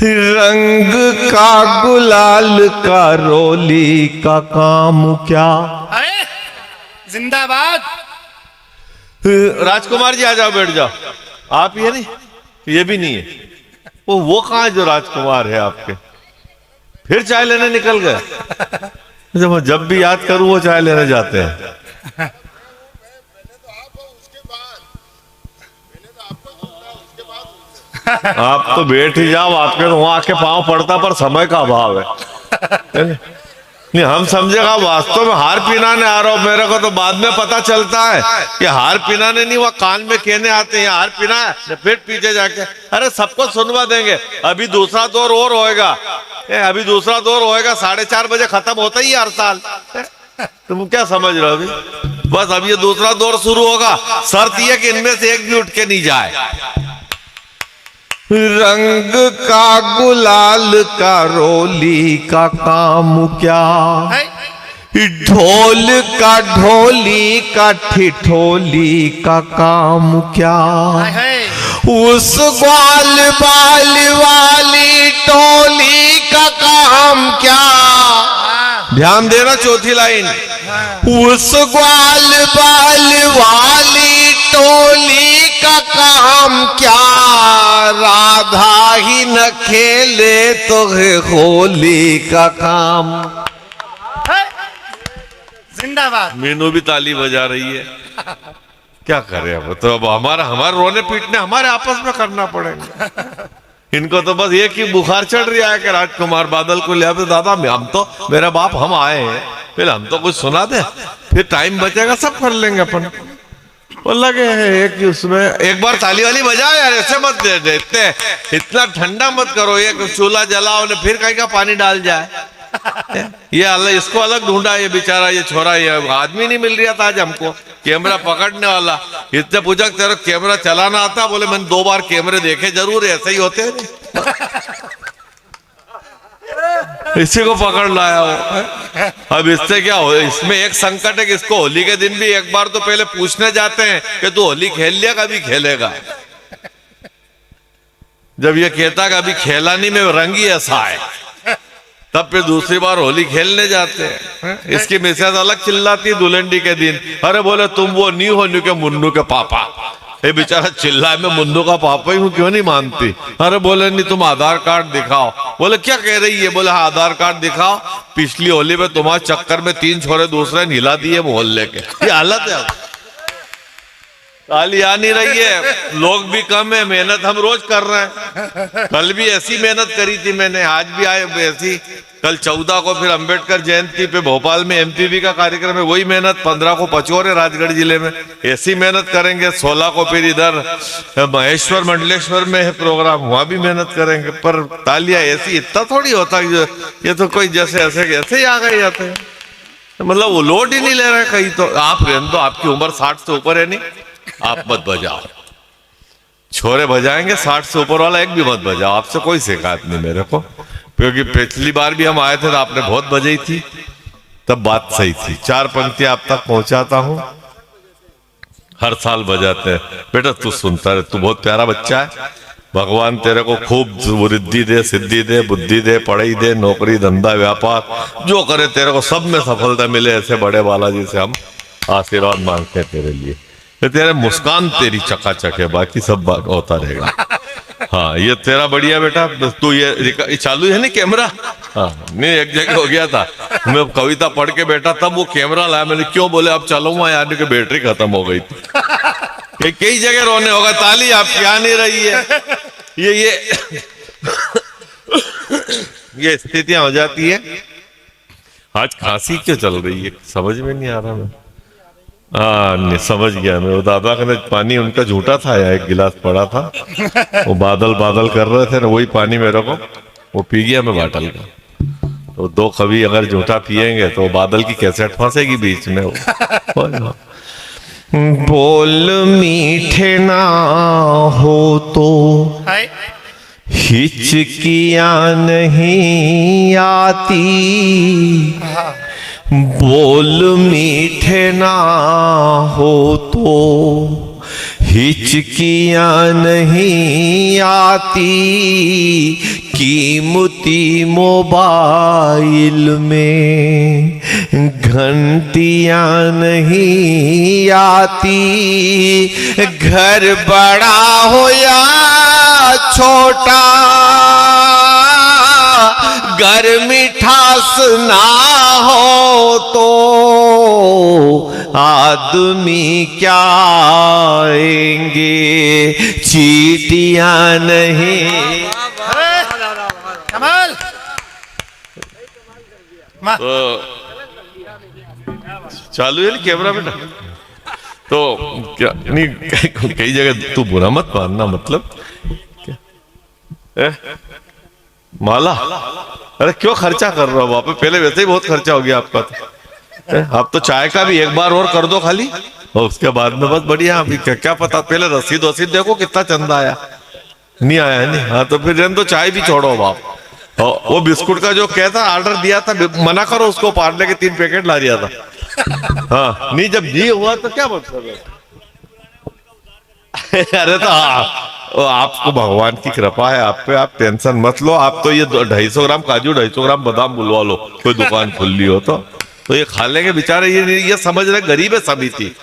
रंग का गुलाल का रोली का काम क्या। अरे जिंदाबाद। राजकुमार जी आ जाओ, बैठ जाओ। आप ये नहीं, ये भी नहीं है। वो कहाँ है जो राजकुमार है आपके? फिर चाय लेने निकल गए। जब भी याद करूं वो चाय लेने जाते हैं। आप तो बैठ ही जाओ, आपके तो वहां आके पांव पड़ता, पर समय का अभाव है। नहीं, हम समझेगा वास्तव में हार पिनाने आ रहा हूं। मेरे को तो बाद में पता चलता है कि हार पिनाने नहीं, वह कान में कहने आते हैं हार पिना है, फिर पीछे जाके अरे सबको सुनवा देंगे। अभी दूसरा दौर और होएगा, अभी दूसरा दौर होएगा, 4:30 बजे खत्म होता ही हर साल। तुम क्या समझ रहे हो? अभी बस अब ये दूसरा दौर शुरू होगा। शर्त यह कि इनमें से एक भी उठ के नहीं जाए। रंग का गुलाल का रोली का काम क्या। ढोल का ढोली का ठिठोली का काम क्या। उस ग्वाल बाल वाली टोली का काम क्या। ध्यान देना, चौथी लाइन। उस ग्वाल बाल वाली टोली का काम क्या। राधा ही न खेले तो है होली का काम। जिंदाबाद। मीनू भी ताली बजा रही है। क्या करें अब? तो अब हमारा रोने पीटने हमारे आपस में करना पड़ेगा। इनको तो बस एक ही बुखार चढ़ रहा है कि राजकुमार बादल को ले आते। दादा हम तो, मेरा बाप, हम आए हैं, पहले हम तो कुछ सुना दे, फिर टाइम बचेगा सब कर लेंगे अपन। वो लगे हैं एक उसमें। एक बार ताली वाली बजाओ यार, ऐसे मत देते, इतना ठंडा मत करो। एक चूल्हा जलाओ ने फिर कहीं का पानी डाल जाए। ये अल्लाह, इसको अलग ढूंढा, ये बेचारा, ये छोरा, ये आदमी नहीं मिल रहा था आज हमको कैमरा पकड़ने वाला। इतने पूछा तेरा कैमरा चलाना आता? बोले मैंने 2 बार कैमरे देखे, जरूर ऐसे ही होते हैं। इसी को पकड़ लाया हो। अब इससे क्या हो? इसमें एक संकट है कि इसको होली के दिन भी एक बार तो पहले पूछने जाते हैं कि तू होली खेल लिया, कभी खेलेगा। जब ये कहता कि अभी खेला नहीं, मैं रंग ही ऐसा है, तब फिर दूसरी बार होली खेलने जाते हैं। इसकी मिसेज अलग चिल्लाती है दुल्हनडी के दिन। अरे बोले तुम वो नहीं हो न्यू के मुन्नू के पापा। ये बेचारा चिल्लाए, मैं मुन्नू का पापा ही हूँ, क्यों नहीं मानती? अरे बोले नहीं, तुम आधार कार्ड दिखाओ। बोले क्या कह रही है? बोले हाँ आधार कार्ड दिखाओ, पिछली होली में तुम्हारे चक्कर में 3 छोरे दूसरे हिला दिए मोहल्ले के। ये हालत है। ताली आ नहीं रही है, लोग भी कम है, मेहनत हम रोज कर रहे हैं। कल भी ऐसी मेहनत करी थी मैंने, आज भी आए ऐसी। कल 14 को फिर अंबेडकर जयंती पे भोपाल में एमपीवी का कार्यक्रम है, वही मेहनत। 15 को पचोर है राजगढ़ जिले में, ऐसी मेहनत करेंगे। 16 को फिर इधर महेश्वर मंडलेश्वर में है प्रोग्राम, वहां भी मेहनत करेंगे। पर तालियां ऐसी, इतना थोड़ी होता है। ये तो कोई जैसे ऐसे ही आ गए जाते हैं, मतलब वो लोड ही नहीं ले रहे कहीं। तो आप रहने दो, आपकी उम्र 60 से ऊपर है नहीं, आप मत बजाओ। छोरे बजाएंगे, 60 से ऊपर वाला एक भी मत बजाओ। आपसे कोई शिकायत नहीं मेरे को, क्योंकि पिछली बार भी हम आए थे तो आपने बहुत बजाई थी, तब बात सही थी। 4 पंक्तियां आप तक पहुंचाता हूं, हर साल बजाते हैं। बेटा तू सुनता रहे, तू बहुत प्यारा बच्चा है। भगवान तेरे को खूब वृद्धि दे, सिद्धि दे, बुद्धि दे, पढ़ाई दे, नौकरी धंधा व्यापार जो करे तेरे को सब में सफलता मिले। ऐसे बड़े बालाजी से हम आशीर्वाद मांगते हैं तेरे लिए। तेरे मुस्कान तेरी चकाचक है, बाकी सब होता रहेगा। हाँ ये तेरा बढ़िया बेटा। तू ये चालू है ना कैमरा? हाँ नहीं, एक जगह हो गया था, मैं कविता पढ़ के बैठा, तब वो कैमरा लाया। मैंने क्यों? बोले अब चलूंगा यार कि बैटरी खत्म हो गई थी। कई जगह रोने होगा। ताली आपकी आ नहीं रही है। ये स्थितियां हो जाती है। आज खांसी क्यों चल रही है समझ में नहीं आ रहा। मैं नहीं समझ गया मैं। वो दादा का पानी उनका झूठा था या एक गिलास पड़ा था, वो बादल बादल कर रहे थे ना, वही पानी मेरे को वो पी गया मैं बाटल का। तो 2 कभी अगर झूठा पिएंगे तो बादल की कैसेट फंसेगी बीच में। वो बोल मीठे ना हो तो हिचकियां नहीं आती। बोल मीठे ना हो तो हिचकियां नहीं आती। कीमती मोबाइल में घंटियां नहीं आती, घर बड़ा हो या छोटा, घर मिठास ना हो तो आदमी क्या आएंगे, चीटियां नहीं। कमाल। तो चालू है ना कैमरा बेटा? तो क्या नहीं, कई जगह तू बुरा मत मानना, मतलब क्या माला, अरे क्यों खर्चा कर रहा हो वहां पे? पहले वैसे ही बहुत खर्चा हो गया आपका तो। आप तो चाय का भी एक बार और कर दो खाली, और उसके बाद में बस बढ़िया। अभी क्या पता, पहले रसीद देखो कितना चंदा आया, नहीं आया नहीं। हाँ तो फिर तो चाय भी छोड़ो बाप। वो बिस्कुट का जो कहता ऑर्डर दिया था, मना करो उसको, पार्ले के 3 पैकेट ला दिया था। हाँ नहीं, जब ये हुआ तो क्या मतलब है? अरे तो आपको भगवान की कृपा है आप पे, आप टेंशन मत लो। आप तो ये 250 ग्राम काजू, 250 ग्राम बादाम बुलवा लो, कोई दुकान खुली हो तो ये खा लेंगे बेचारे। ये समझ रहे गरीब है सभी थी।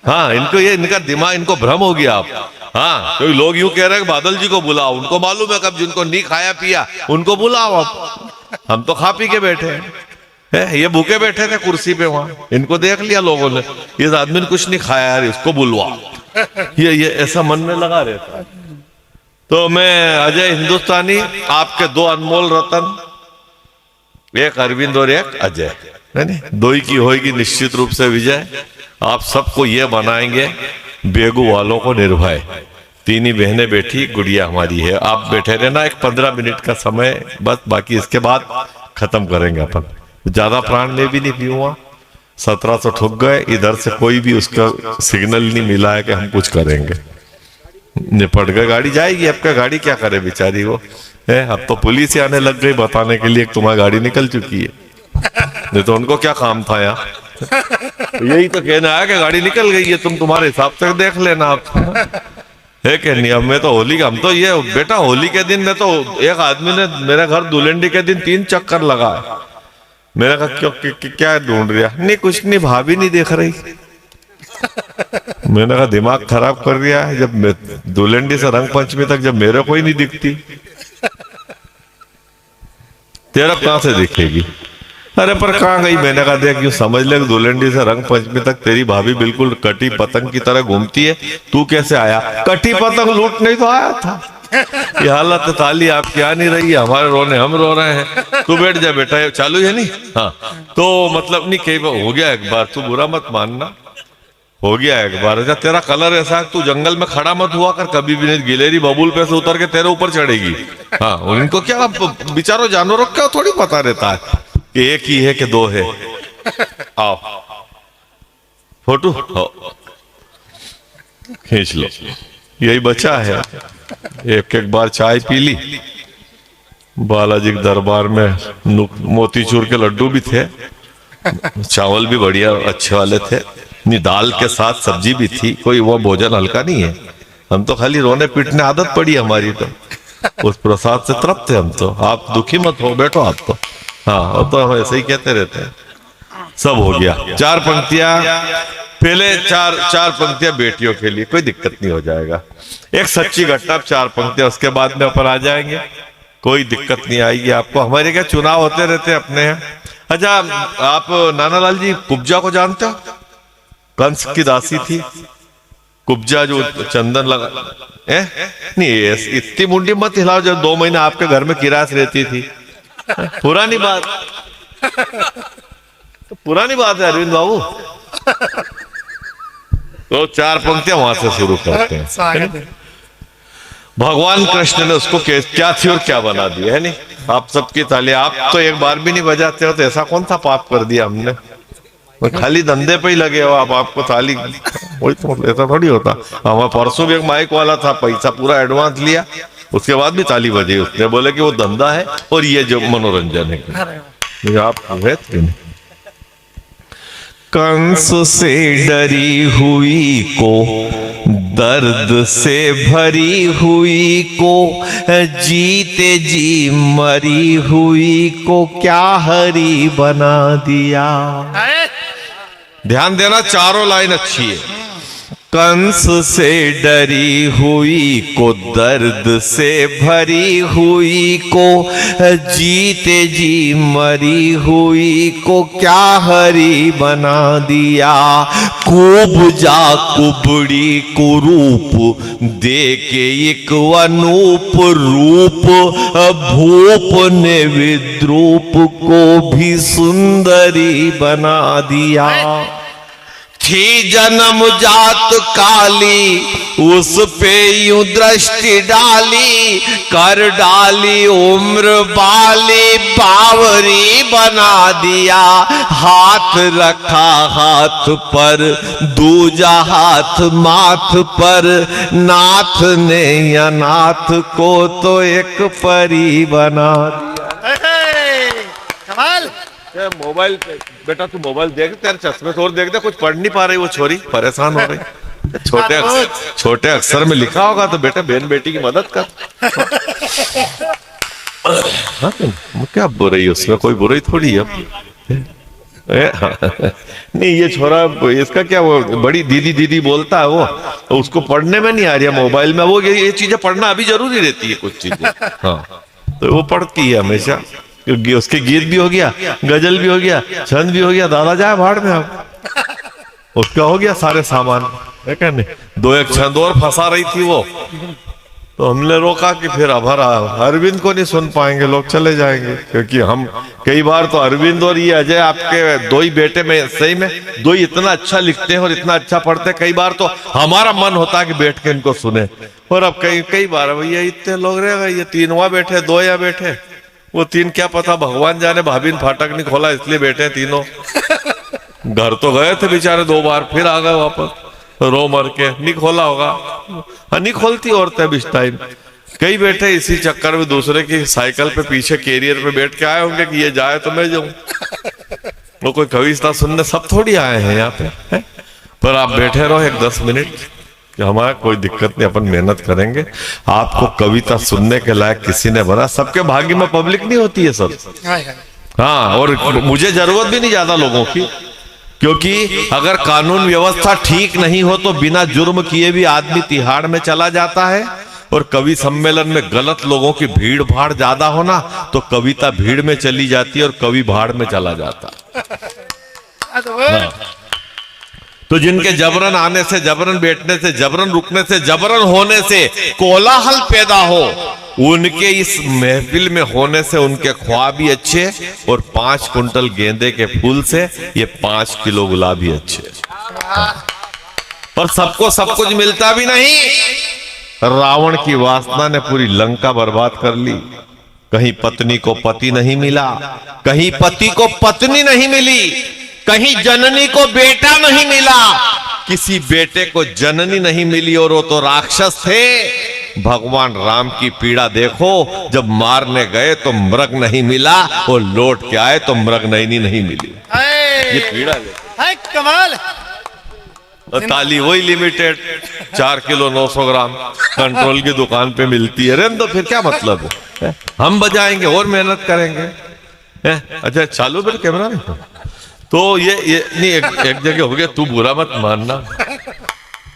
हाँ इनको ये, इनका दिमाग, इनको भ्रम हो गया आप। हाँ कोई लोग यूं कह रहे हैं बादल जी को बुलाओ, उनको मालूम है कब जिनको नहीं खाया पिया उनको बुलाओ आप। हम तो खा पी के बैठे हैं, ये भूखे बैठे थे कुर्सी पे वहां, इनको देख लिया लोगों ने, इस आदमी ने कुछ नहीं खाया यार, इसको बुलवाओ। ये ऐसा मन में लगा रहता है। तो मैं अजय हिंदुस्तानी, आपके 2 अनमोल रतन, एक अरविंद और एक अजय, नहीं दो ही की होगी निश्चित रूप से विजय। आप सबको ये बनाएंगे बेगू वालों को निर्भय। 3 ही बहनें बैठी, गुड़िया हमारी है। आप बैठे रहना, एक 15 मिनट का समय बस, बाकी इसके बाद खत्म करेंगे अपन। ज्यादा प्राण में भी नहीं पीऊंगा। 1700 ठुक गए, इधर से कोई भी उसका सिग्नल नहीं मिला है कि हम कुछ करेंगे। निपट गए, गाड़ी जाएगी। अब क्या गाड़ी क्या करे बेचारी वो है? अब तो पुलिस ही आने लग गई बताने के लिए तुम्हारी गाड़ी निकल चुकी है, नहीं तो उनको क्या काम था यहाँ। यही तो कहना है कि गाड़ी निकल गई है, तुम्हारे हिसाब से देख लेना आप, है कि नहीं? अब मैं तो होली का, हम तो ये बेटा होली के दिन में तो एक आदमी ने मेरे घर दुलंडी के दिन 3 चक्कर लगा। मेरा कहा क्यों, क्या ढूंढ रहा? नहीं कुछ नहीं, भाभी नहीं देख रही। मैंने कहा दिमाग खराब कर दिया है, जब दुलंडी से रंग पंचमी तक जब मेरे को ही नहीं दिखती, तेरा कहां से दिखेगी? अरे पर कहाँ गई? मैंने कहा देख, यूं समझ ले दुलंडी से रंग पंचमी तक तेरी भाभी बिल्कुल कटी पतंग की तरह घूमती है। तू कैसे आया? कटी पतंग लूटने तो आया था। ये हालत ताली आपकी आ नहीं रही है, हमारे रोने हम रो रहे हैं। तू बैठ जा बेटा, चालू है नहीं? हाँ तो मतलब नहीं, कई बार हो गया एक बार, तू बुरा मत मानना, हो गया एक बार। अच्छा तेरा कलर ऐसा है, तू जंगल में खड़ा मत हुआ कर कभी भी, नहीं गिलेरी बबूल पे से उतर के तेरे ऊपर चढ़ेगी। हाँ उनको क्या, बेचारों जानवरों क्या थोड़ी पता रहता है कि एक ही है कि 2 है। आओ फोटो खींच लो, यही बचा है। एक बार चाय पी ली। बालाजी के दरबार में मोतीचूर के लड्डू भी थे, चावल भी बढ़िया अच्छे वाले थे, दाल के साथ सब्जी भी थी। कोई वो भोजन हल्का नहीं है। हम तो खाली रोने पीटने आदत पड़ी हमारी, तो उस प्रसाद से तृप्त है हम तो। आप दुखी मत हो, बैठो आप तो। हाँ वो तो हम ऐसे ही कहते रहते हैं। सब हो गया। 4 पंक्तियां, पहले चार पंक्तियां बेटियों के लिए, कोई दिक्कत नहीं, हो जाएगा। एक सच्ची घटना, 4 पंक्तियां, उसके बाद में अपन आ जाएंगे, कोई दिक्कत नहीं आएगी आपको। हमारे क्या चुनाव होते रहते अपने यहाँ। अच्छा आप नानालाल जी कुब्जा को जानते हो? कंस की दासी थी कुब्जा, जो चंदन लगा नहीं, इतनी मुंडी मत हिलाओ, जब 2 महीने आपके घर में किरास रहती थी। पुरानी बात, तो पुरानी बात है अरविंद बाबू। तो 4 पंक्तियां वहां से शुरू करते हैं। भगवान कृष्ण ने उसको क्या थी और क्या बना दिया, है नहीं? आप सबकी ताली। आप तो एक बार भी नहीं बजाते हो, तो ऐसा कौन सा पाप कर दिया हमने? खाली धंधे पे ही लगे हो आप, आपको ताली वही तो, ऐसा थोड़ी होता। हमारा परसों भी एक माइक वाला था, पैसा पूरा एडवांस लिया, उसके बाद भी ताली बजी। उसने बोले कि वो धंधा है और ये जो मनोरंजन है। आप है कंस से डरी हुई को दर्द से भरी हुई को जीते जी मरी हुई को क्या हरी बना दिया। अरे ध्यान देना, चारों लाइन अच्छी है। कंस से डरी हुई को दर्द से भरी हुई को जीते जी मरी हुई को क्या हरी बना दिया। कुब्जा कुबड़ी कुरूप दे के एक अनूप रूप भूप ने विद्रूप को भी सुंदरी बना दिया। थी जन्म जात काली उस पे यूं दृष्टि डाली कर डाली उम्र बाली बावरी बना दिया। हाथ रखा हाथ पर दूजा हाथ माथ पर नाथ ने अनाथ को तो एक परी बना दिया। कमाल। मोबाइल बेटा तू मोबाइल देख, तेरे चश्मे तो और देख दे, कुछ पढ़ नहीं पा रही वो छोरी, परेशान हो रही। छोटे अक्षर में लिखा होगा तो बेटा बहन बेटी की मदद कर। हाँ, क्या बुराई उसमें, कोई बुराई थोड़ी है। नहीं ये छोरा इसका क्या, वो बड़ी दीदी दीदी बोलता है वो, तो उसको पढ़ने में नहीं आ रही है मोबाइल में। वो ये चीजें पढ़ना अभी जरूरी रहती है कुछ चीजें। हाँ तो वो पढ़ती है हमेशा, क्योंकि उसके गीत भी हो गया, गजल भी हो गया, छंद भी हो गया, दादा जाए भाड़ में। अब उसका हो गया सारे सामान है क्या नहीं। दो एक छंद और फंसा रही थी वो, तो हमने रोका कि फिर अब अरविंद को नहीं सुन पाएंगे लोग, चले जाएंगे। क्योंकि हम कई बार तो अरविंद और ये अजय आपके दो ही बेटे में सही में दो ही इतना अच्छा लिखते हैं और इतना अच्छा पढ़ते हैं, कई बार तो हमारा मन होता है कि बैठ के इनको सुने। और अब कई बार भैया इतने लोग रहेगा, ये तीनवा बैठे, दो या बैठे, वो तीन क्या पता, भगवान जाने भाभी ने फाटक नहीं खोला इसलिए बैठे तीनों। घर तो गए थे बेचारे 2 बार, फिर आ गए वापस रो मर के, नहीं खोला होगा। हाँ नहीं खोलती औरतें भी इस टाइम। कई बैठे इसी चक्कर में दूसरे की साइकिल पे पीछे कैरियर पे बैठ के आए होंगे कि ये जाए तो मैं जाऊं। वो कोई कविता सुनने सब थोड़ी आए हैं यहाँ पे है? पर आप बैठे रहो 10 मिनट, कि हमारा कोई दिक्कत नहीं, अपन मेहनत करेंगे। आपको कविता सुनने के लायक किसी ने बना, सबके भाग्य में पब्लिक नहीं होती है सब। हाँ, और मुझे जरूरत भी नहीं ज्यादा लोगों की, क्योंकि अगर कानून व्यवस्था ठीक नहीं हो तो बिना जुर्म किए भी आदमी तिहाड़ में चला जाता है। और कवि सम्मेलन में गलत लोगों की भीड़ भाड़ ज्यादा होना तो कविता भीड़ में चली जाती है और कवि भाड़ में चला जाता। हाँ। तो जिनके जबरन आने से, जबरन बैठने से, जबरन रुकने से, जबरन होने से कोलाहल पैदा हो, उनके इस महफिल में होने से उनके ख्वाब भी अच्छे, और 5 कुंटल गेंदे के फूल से ये 5 किलो गुलाब भी अच्छे। पर सबको सब कुछ मिलता भी नहीं। रावण की वासना ने पूरी लंका बर्बाद कर ली। कहीं पत्नी को पति नहीं मिला, कहीं पति को पत्नी नहीं मिली, कहीं जननी को बेटा नहीं मिला, किसी बेटे को जननी नहीं मिली, और वो तो राक्षस थे। भगवान राम की पीड़ा देखो, जब मारने गए तो मृग नहीं मिला, और लौट के आए तो मृग नहीं मिली। ये पीड़ा है कमाल। ताली वही लिमिटेड 4 किलो 900 ग्राम कंट्रोल की दुकान पे मिलती है। तो फिर क्या मतलब है? हम बजाएंगे और मेहनत करेंगे। अच्छा चालू फिर कैमरा में। तो ये नहीं, एक जगह हो गया, तू बुरा मत मानना,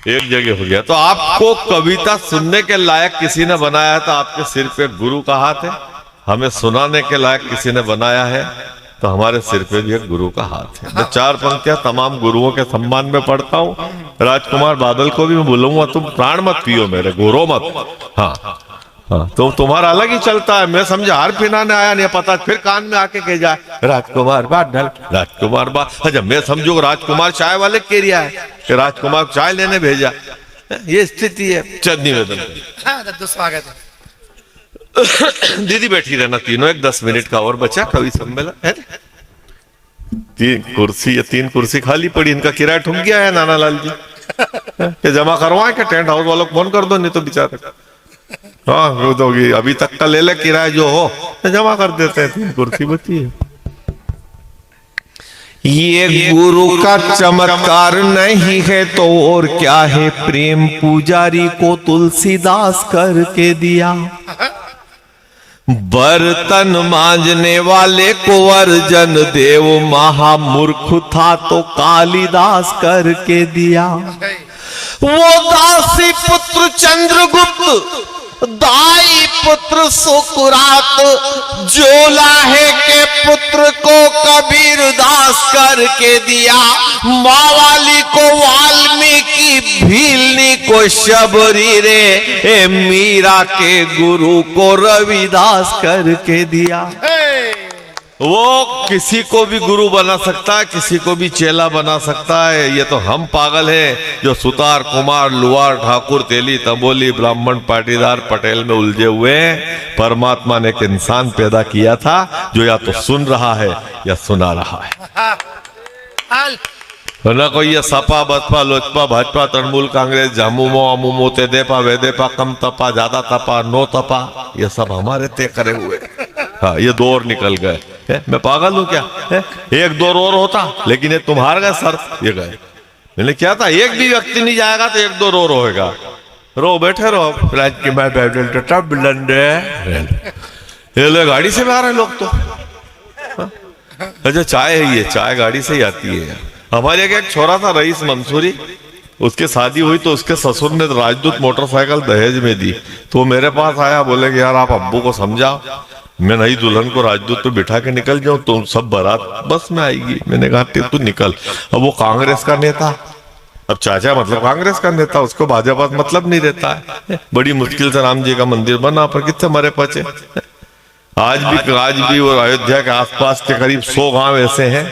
एक जगह हो गया। तो आपको कविता सुनने के लायक किसी ने बनाया था, आपके सिर पे गुरु का हाथ है। हमें सुनाने के लायक किसी ने बनाया है, तो हमारे सिर पे भी एक गुरु का हाथ है। मैं 4 पंक्तियां तमाम गुरुओं के सम्मान में पढ़ता हूँ। राजकुमार बादल को भी मैं बोलूंगा, तुम प्राण मत पियो मेरे, गोरो मत। हाँ हाँ, तो तुम्हारा अलग ही चलता है। मैं समझा हार पिनाने आया, नहीं पता फिर कान में आके कह जाए राजकुमार बादल, राजकुमार बादल। अच्छा मैं समझो राजकुमार चाय वाले कह रिया है कि राजकुमार चाय लेने भेजा। ये स्थिति है। चल निवेदन। स्वागत है। दीदी बैठी रहना तीनों, 10 मिनट का और बचा कवि सम्मेलन है। 3 कुर्सी खाली पड़ी, इनका किराया ठुक गया है नाना लाल जी। जमा करवाए क्या टेंट हाउस वालों को फोन कर दो, नहीं तो बेचारे हाँ होगी अभी तक का ले किराया जो हो जमा कर देते हैं। 3 कुर्सी बची है। ये गुरु का चमत्कार नहीं है तो और क्या है, प्रेम पुजारी को तुलसीदास करके दिया। बर्तन मांजने वाले को अर्जन देव महामूर्ख था तो कालिदास करके दिया। वो दासी पुत्र चंद्रगुप्त, दाई पुत्र सुकरात, जोलाहे के पुत्र को कबीर दास करके दिया। मावाली को वाल्मीकि, भीलनी को शबरी रे, मीरा के गुरु को रविदास करके दिया। वो किसी को भी गुरु बना सकता है, किसी को भी चेला बना सकता है। ये तो हम पागल हैं जो सुतार, कुमार, लुहार, ठाकुर, तेली, तंबोली, ब्राह्मण, पाटीदार, पटेल में उलझे हुए हैं। परमात्मा ने एक इंसान पैदा किया था जो या तो सुन रहा है या सुना रहा है। ना कोई ये सपा, बसपा, लोजपा, भाजपा, तृणमूल कांग्रेस, झामुमो, अमुमो, तेदेपा, वेदेपा, कम तपा, ज्यादा तपा, नो तपा, ये सब हमारे तय करे हुए। हाँ, ये दो और निकल गए। मैं पागल हूं क्या? एक दो और होता, लेकिन ये तुम्हारा गए सर, ये गए। मैंने क्या था, एक भी व्यक्ति नहीं जाएगा तो एक दो और होएगा। रो बैठे रहो, ये लोग गाड़ी से भी आ रहे हैं लोग तो। अच्छा, चाय है, ये चाय गाड़ी से ही आती है। हमारे एक छोरा था रईस मंसूरी, उसके शादी हुई तो उसके ससुर ने राजदूत मोटरसाइकिल दहेज में दी। तो वो मेरे पास आया, बोले कि यार आप अब्बू को समझाओ, मैं नई दुल्हन को राजदूत पे बिठा के निकल जाऊं तो सब बारात बस में आएगी। मैंने कहा तू निकल। अब वो कांग्रेस का नेता, अब चाचा मतलब कांग्रेस का नेता, उसको भाजपा मतलब नहीं रहता है। बड़ी मुश्किल से राम जी का मंदिर बना, पर कितने मरे पचे। आज भी वो अयोध्या के आसपास के करीब 100 गांव ऐसे हैं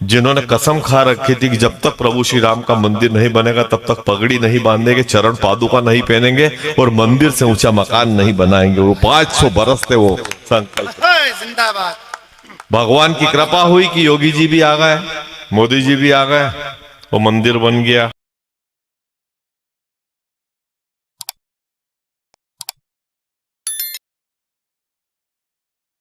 जिन्होंने कसम खा रखी थी कि जब तक प्रभु श्री राम का मंदिर नहीं बनेगा तब तक पगड़ी नहीं बांधेंगे, चरण पादुका नहीं पहनेंगे और मंदिर से ऊंचा मकान नहीं बनाएंगे। वो 500 बरस थे वो संकल्प। जिंदाबाद। भगवान की कृपा हुई कि योगी जी भी आ गए, मोदी जी भी आ गए, वो मंदिर बन गया।